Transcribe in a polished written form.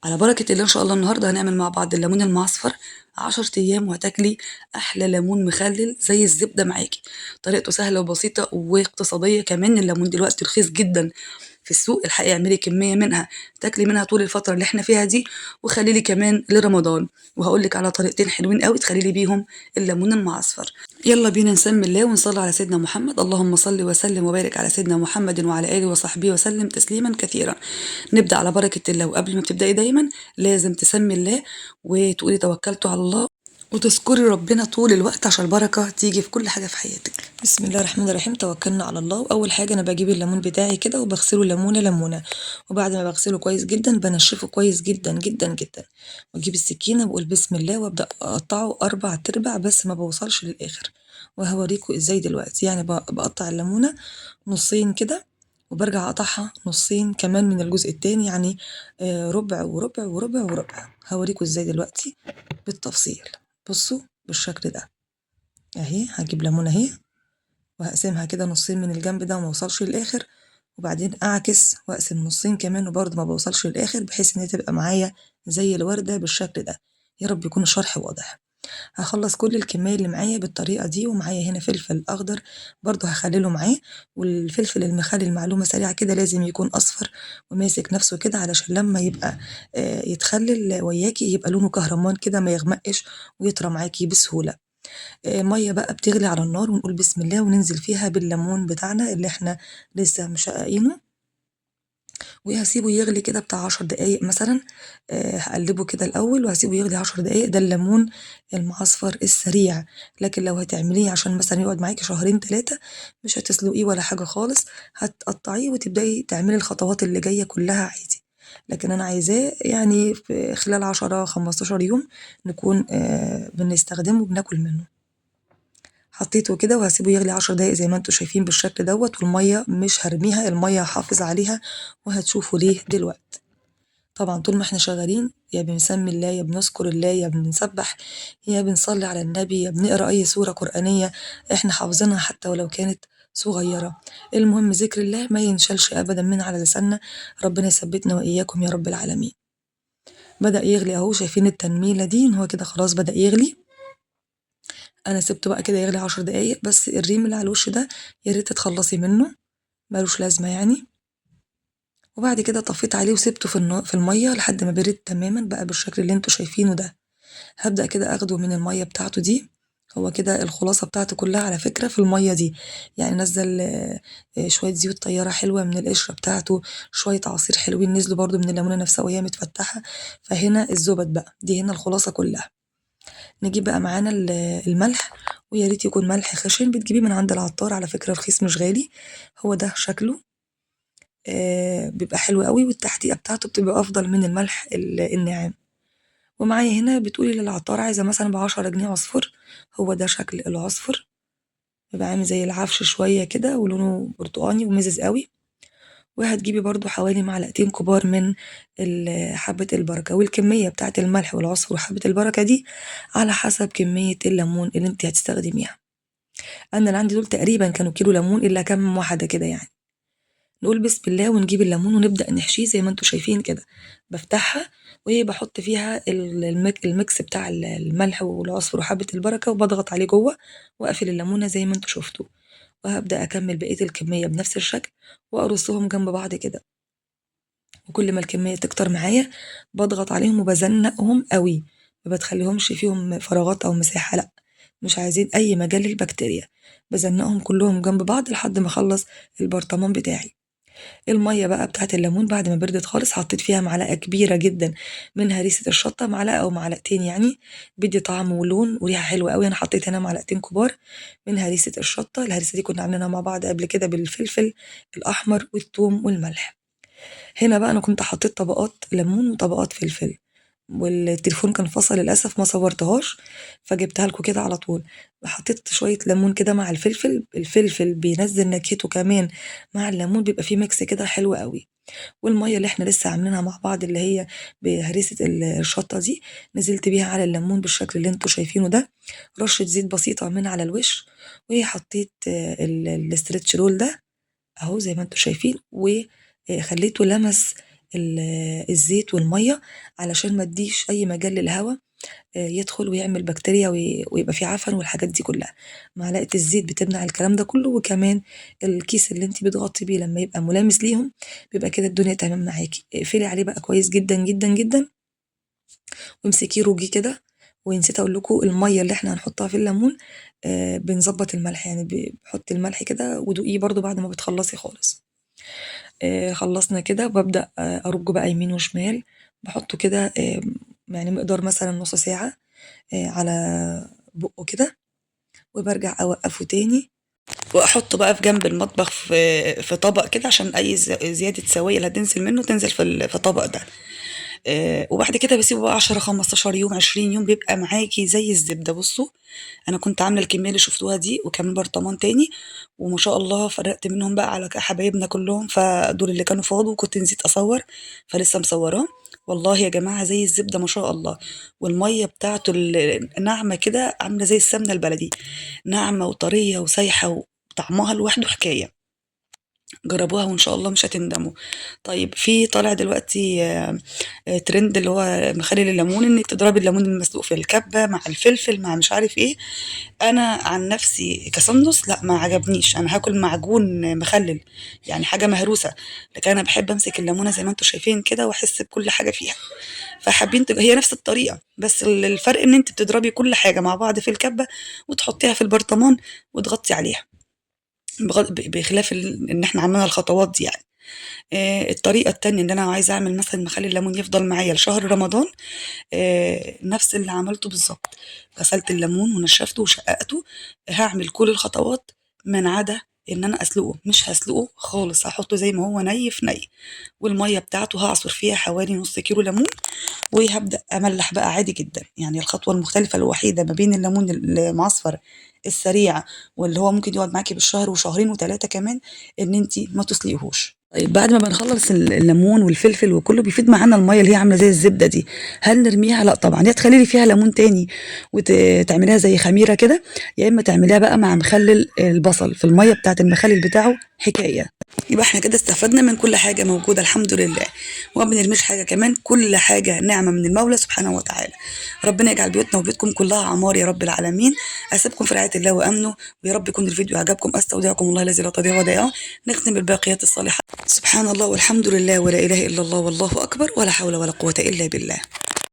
على بركة الله إن شاء الله النهاردة هنعمل مع بعض الليمون المعصفر 10 أيام وهتاكلي أحلى ليمون مخلل زي الزبدة معاكي. طريقته سهلة وبسيطة واقتصادية كمان، الليمون دلوقتي رخيص جدا في السوق الحقيقة. اعملي كمية منها تاكلي منها طول الفترة اللي احنا فيها دي، وخلي لي كمان لرمضان. وهقول لك على طريقتين حلوين قوي تخلي لي بيهم الليمون المعصفر. يلا بينا نسمي الله ونصلي على سيدنا محمد. اللهم صل وسلم وبارك على سيدنا محمد وعلى آله وصحبه وسلم تسليما كثيرا. نبدأ على بركة الله، وقبل ما تبدأي دايما لازم تسمي الله وتقولي توكلت على الله، وتذكري ربنا طول الوقت عشان البركة تيجي في كل حاجة في حياتك. بسم الله الرحمن الرحيم. توكلنا على الله. واول حاجه انا بجيب الليمون بتاعي كده وبغسله ليمونه ليمونه، وبعد ما بغسله كويس جدا بنشفه كويس جدا جدا جدا، واجيب السكينه بقول بسم الله وابدا اقطعه 4 تربع بس ما بوصلش للاخر. وهوريكم ازاي دلوقتي. يعني بقطع الليمونه نصين كده، وبرجع اقطعها نصين كمان من الجزء التاني، يعني ربع وربع وربع وربع. هوريكم ازاي دلوقتي بالتفصيل. بصوا بالشكل ده اهي. هجيب ليمونه اهي وهقسمها كده نصين من الجنب ده وما اوصلش للاخر، وبعدين اعكس واقسم نصين كمان وبرضه ما بوصلش للاخر، بحيث ان هي تبقى معايا زي الوردة بالشكل ده. يا رب يكون الشرح واضح. هخلص كل الكمية اللي معايا بالطريقة دي. ومعايا هنا فلفل اخضر برضه هخلله معاه، والفلفل المخلل معلومة سريعة كده لازم يكون اصفر وماسك نفسه كده، علشان لما يبقى يتخلل وياكي يبقى لونه كهرمان كده، ما يغمقش ويطرى معاكي بسهولة. مية بقى بتغلي على النار، ونقول بسم الله وننزل فيها بالليمون بتاعنا اللي احنا لسه مشققينه، وهسيبه يغلي كده بتاع 10 دقايق مثلا. هقلبه كده الأول وهسيبه يغلي 10 دقايق. ده الليمون المعصفر السريع. لكن لو هتعمليه عشان مثلا يقعد معاكي شهرين 3، مش هتسلقيه ولا حاجة خالص، هتقطعيه وتبدأي تعملي الخطوات اللي جاية كلها عادي. لكن أنا عايزاه يعني في خلال 10 15 يوم نكون بنستخدمه وبناكل منه. حطيته كده وهسيبه يغلي 10 دقايق زي ما انتوا شايفين بالشكل دوت. والمية مش هرميها، المية هحافظ عليها، وهتشوفوا ليه دلوقتي. طبعا طول ما احنا شغالين يا بنسمي الله يا بنذكر الله يا بنسبح يا بنصلي على النبي يا بنقرا اي سورة قرآنية احنا حافظينها حتى ولو كانت صغيرة. المهم ذكر الله ما ينشلش ابدا من على لساننا. ربنا يثبتنا واياكم يا رب العالمين. بدأ يغلي اهو، شايفين التنميلة دي ان هو كده خلاص بدأ يغلي. انا سبته بقى كده يغلي 10 دقايق بس. الريم اللي على الوش ده يا ريت تتخلصي منه، ملوش لازمة يعني. وبعد كده طفيت عليه وسبته في المية لحد ما برد تماما بقى بالشكل اللي انتوا شايفينه ده. هبدأ كده اخده من المية بتاعته دي. هو كده الخلاصة بتاعته كلها على فكرة في المية دي. يعني نزل شوية زيوت طيارة حلوة من القشرة بتاعته، شوية عصير حلوين نزلوا برضو من الليمونة نفسها وهي متفتحة. فهنا الزبد بقى دي، هنا الخلاصة كلها. نجيب بقى معانا الملح، ويا ريت يكون ملح خشن بتجيبيه من عند العطار على فكرة، رخيص مش غالي. هو ده شكله. بيبقى حلو قوي، والتحديقة بتاعته بتبقى أفضل من الملح الناعم. ومعايا هنا بتقولي للعطار عايزة مثلا ب10 جنيه عصفر. هو ده شكل العصفر، بيبقى عامل زي العفش شوية كده ولونه برتقاني ومزز قوي. وهتجيبي برضو حوالي معلقتين كبار من حبة البركة. والكمية بتاعت الملح والعصفر وحبة البركة دي على حسب كمية الليمون اللي انت هتستخدميها. انا اللي عندي دول تقريبا كانوا كيلو ليمون الا كام واحدة كده يعني. نقول بسم الله ونجيب الليمون ونبدأ نحشيه زي ما انتوا شايفين كده. بفتحها وبحط فيها الميكس بتاع الملح والعصفر وحبة البركة، وبضغط عليه جوه واقفل الليمونة زي ما انتوا شفتوا. وهبدأ أكمل بقية الكمية بنفس الشكل وأرصهم جنب بعض كده. وكل ما الكمية تكتر معايا بضغط عليهم وبزنقهم قوي، ما بتخليهمش فيهم فراغات أو مساحة، لأ، مش عايزين أي مجال للبكتيريا. بزنقهم كلهم جنب بعض لحد ما أخلص البرطمان بتاعي. المية بقى بتاعت الليمون بعد ما بردت خالص حطيت فيها معلقة كبيرة جدا من هريسة الشطة، معلقة أو معلقتين يعني، بيدي طعم ولون وريحة حلوة قوي. أنا حطيت هنا معلقتين كبار من هريسة الشطة. الهريسة دي كنا عاملينها مع بعض قبل كده بالفلفل الأحمر والثوم والملح. هنا بقى أنا كنت حطيت طبقات ليمون وطبقات فلفل، والتليفون كان فصل للأسف ما صورتهاش، فجبتها لكم كده على طول. حطيت شوية ليمون كده مع الفلفل. الفلفل بينزل نكهته كمان مع الليمون، بيبقى فيه ميكس كده حلو قوي. والمية اللي احنا لسه عاملينها مع بعض اللي هي بهريسة الشطة دي نزلت بيها على الليمون بالشكل اللي انتوا شايفينه ده. رشة زيت بسيطة من على الوش، وحطيت الاسترتش رول ده اهو زي ما انتوا شايفين، وخليته لمس الزيت والمية علشان ما اديش اي مجال للهواء يدخل ويعمل بكتيريا ويبقى فيه عفن والحاجات دي كلها. معلقة الزيت بتمنع الكلام ده كله، وكمان الكيس اللي انت بتغطي بيه لما يبقى ملامس ليهم بيبقى كده الدنيا تمام معاكي. اقفلي عليه بقى كويس جدا جدا جدا، وامسكيه روجي كده. ونسيت اقول لكم الميه اللي احنا هنحطها في الليمون بنظبط الملح، يعني بحط الملح كده ودوقيه برضو بعد ما بتخلصي خالص. خلصنا كده وببدأ أرُجّه بقى يمين وشمال، باحطه كده يعني مقدار مثلًا نُص ساعة على بُقُّه كده، وبارجع أوقّفه تاني، وأحطه بقى في جنب المطبخ في طبق كده عشان أي زيادة سوائل هتنزل منه تنزل في الطبق ده. وبعد كده باسيبه بقى 10، 15 يوم، 20 يوم، بيبقى معاكِ زي الزبدة. بُصّوا، أنا كنت عاملة الكمية اللي شُفتوها دي وكمان برطمان تاني، وما شاء الله فرّقت منهم بقى على حبايبنا كلّهم، فدول اللي كانوا فاضوا وكنت نسيت أصوّر، فلسه مصوّراه. والله يا جماعة زي الزبدة ما شاء الله، والمَيّة بتاعته ناعمة كده عاملة زي السمنة البلدي، ناعمة وطرية وسايحة وطعمها لوحده حكاية. جرّبوها وإن شاء الله مش هتندموا. طيب في طالع دلوقتي ترند اللي هو مخلل الليمون، إنِّك تضربي الليمون المسلوق في الكبة مع الفلفل مع مش عارف إيه. أنا عن نفسي كسندس لأ ما عجبنيش، أنا هاكل معجون مخلل، يعني حاجة مهروسة. لكن أنا باحب أمسك الليمونة زي ما أنتم شايفين كده وأحس بكل حاجة فيها. فحابين هي نفس الطريقة، بس الفرق إن أنتِ بتضربي كل حاجة مع بعض في الكبة وتحطيها في البرطمان وتغطّي عليها، بخلاف إن إحنا عملنا الخطوات دي يعني. الطريقة التانية إن أنا عايزة أعمل مثلًا مخلل ليمون يفضل معايا لشهر رمضان، نفس اللي عملته بالضبط. غسلت الليمون ونشفته وشققته، هاعمل كل الخطوات من عدا إن أنا أسلقه، مش هاسلقه خالص، هاحطه زي ما هو ني في ني، والمَيّة بتاعته هاعصر فيها حوالي نُص كيلو ليمون، وهابدأ أملّح بقى عادي جدًا. يعني الخطوة المختلفة الوحيدة ما بين الليمون المعصفر السريع واللي هو ممكن يقعد معاكِ بالشهر وشهرين و3 كمان، إن أنتِ ما تسلقيهوش. طيب بعد ما بنخلّص الليمون والفلفل وكلّه بيفيض معانا المَيّة اللي هي عاملة زي الزبدة دي، هل نرميها؟ لأ طبعًا، يا تخلّي لي فيها ليمون تاني تعمليها زي خميرة كده، يا إمّا تعمليها بقى مع مخلل البصل في المَيّة بتاعة المخلل بتاعه حكاية. يبقى إحنا كده استفدنا من كل حاجة موجودة الحمد لله، وما بنرميش حاجة كمان، كل حاجة نعمة من المولى سبحانه وتعالى. ربنا يجعل بيوتنا وبيوتكم كلها عمار يا رب العالمين. أسيبكم في رعاية الله وأمنه، ويا رب يكون الفيديو عجبكم. أستودعكم الله الذي لا تضيع ودائعه. نختم بالباقيات الصالحات. سبحان الله والحمد لله ولا إله إلا الله والله أكبر ولا حول ولا قوة إلا بالله.